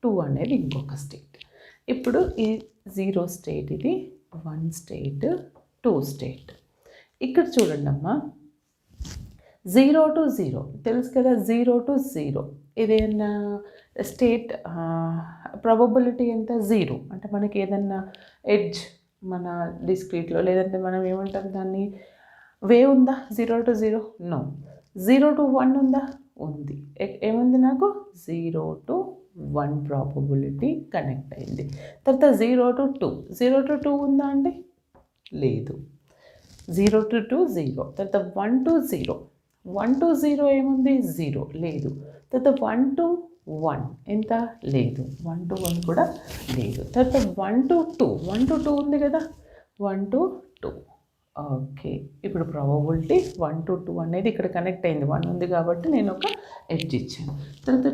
2 అనేది ఇంకొక స్టేట్. ఇప్పుడు ఈ 0 స్టేట్, ఇది 1 స్టేట్, 2 స్టేట్. ఇక్కడ చూడండమ్మా, 0 to 0 తెలుసు కదా, 0 to 0 ఇదేనా స్టేట్ ప్రాబబిలిటీ ఎంత? 0. అంటే మనకి ఏదన్నా ఎడ్జ్ మన డిస్క్రీట్లో, లేదంటే మనం ఏమంటాం దాన్ని, వేవ్ ఉందా 0 to 0? నో. 0 to 1 ఉందా? ఉంది. ఏముంది నాకు? 0 to 1 ప్రాబబిలిటీ కనెక్ట్ అయింది. తర్వాత 0 to 2, 0 to 2 ఉందా అండి? లేదు. 0 to 2 0. తర్వాత 1 to 0, 1 to 0 ఏముంది? 0. లేదు. తర్వాత 1 to 1 ఎంత? లేదు. 1 to 1 కూడా లేదు. తర్వాత 1 to 2, 1 to 2 ఉంది కదా, 1 to 2. ఓకే, ఇప్పుడు ప్రాబబిలిటీ 1 to 2 అనేది ఇక్కడ కనెక్ట్ అయింది. 1 ఉంది కాబట్టి నేను ఒక ఎడ్జ్ ఇచ్చాను. తర్వాత